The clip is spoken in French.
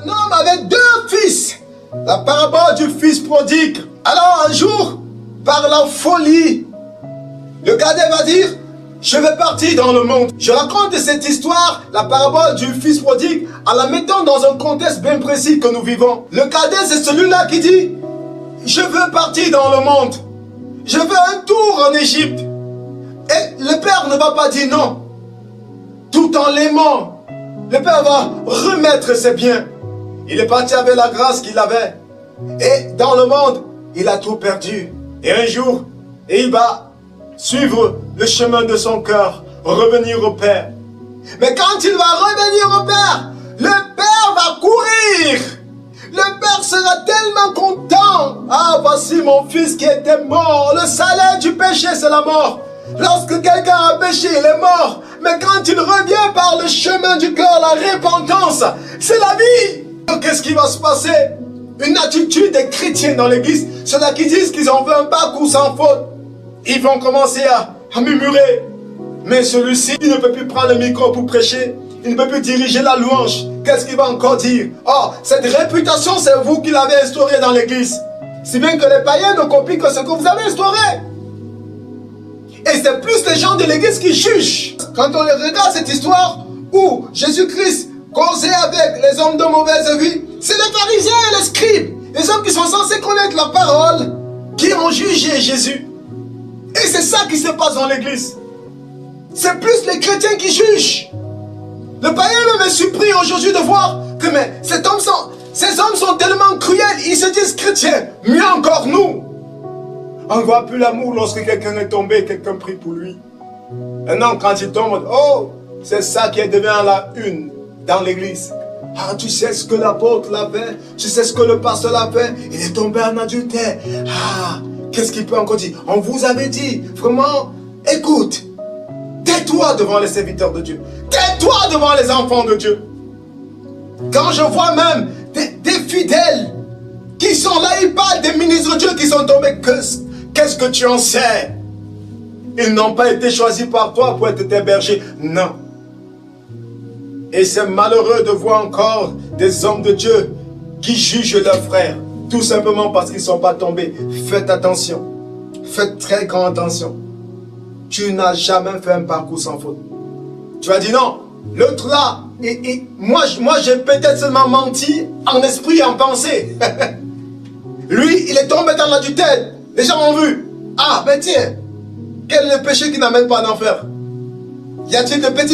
homme avait deux fils. La parabole du fils prodigue. Alors un jour, par la folie, le cadet va dire, je vais partir dans le monde. Je raconte cette histoire, la parabole du fils prodigue, en la mettant dans un contexte bien précis que nous vivons. Le cadet, c'est celui-là qui dit, je veux partir dans le monde. Je veux un tour en Égypte. Et le père ne va pas dire non. Tout en l'aimant, le père va remettre ses biens. Il est parti avec la grâce qu'il avait. Et dans le monde, il a tout perdu. Et un jour, il va suivre le chemin de son cœur, revenir au Père. Mais quand il va revenir au Père, le Père va courir. Le Père sera tellement content. Ah, voici mon fils qui était mort. Le salaire du péché, c'est la mort. Lorsque quelqu'un a péché, il est mort. Mais quand il revient par le chemin du cœur, la repentance, c'est la vie. Qu'est-ce qui va se passer? Une attitude des chrétiens dans l'église, ceux-là qui disent qu'ils ont fait un parcours sans faute, ils vont commencer à murmurer. Mais celui-ci, il ne peut plus prendre le micro pour prêcher. Il ne peut plus diriger la louange. Qu'est-ce qu'il va encore dire? Oh, cette réputation, c'est vous qui l'avez instaurée dans l'église. Si bien que les païens ne copient que ce que vous avez instauré. Et c'est plus les gens de l'église qui jugent. Quand on regarde cette histoire où Jésus-Christ causait avec les hommes de mauvaise vie, c'est les pharisiens et les scribes, les hommes qui sont censés connaître la parole, qui ont jugé Jésus. Et c'est ça qui se passe dans l'église. C'est plus les chrétiens qui jugent. Le païen même est surpris aujourd'hui de voir que ces hommes sont tellement cruels, ils se disent chrétiens. Mieux encore nous. On ne voit plus l'amour lorsque quelqu'un est tombé, quelqu'un prie pour lui. Maintenant, quand il tombe, oh, c'est ça qui est devenu la une dans l'église. Ah, tu sais ce que l'apôtre l'a fait, tu sais ce que le pasteur l'a fait, il est tombé en adultère. Ah, qu'est-ce qu'il peut encore dire? On vous avait dit, vraiment, écoute, tais-toi devant les serviteurs de Dieu, tais-toi devant les enfants de Dieu. Quand je vois même des fidèles qui sont là, ils parlent des ministres de Dieu qui sont tombés, qu'est-ce que tu en sais? Ils n'ont pas été choisis par toi pour être tes bergers, non. Et c'est malheureux de voir encore des hommes de Dieu qui jugent leurs frères, tout simplement parce qu'ils ne sont pas tombés. Faites attention, faites très grande attention. Tu n'as jamais fait un parcours sans faute. Tu vas dire non, l'autre là, moi j'ai peut-être seulement menti en esprit et en pensée. Lui, il est tombé dans l'adultère. Les gens ont vu. Ah, ben tiens, quel est le péché qui n'amène pas en enfer? Y a-t-il de petits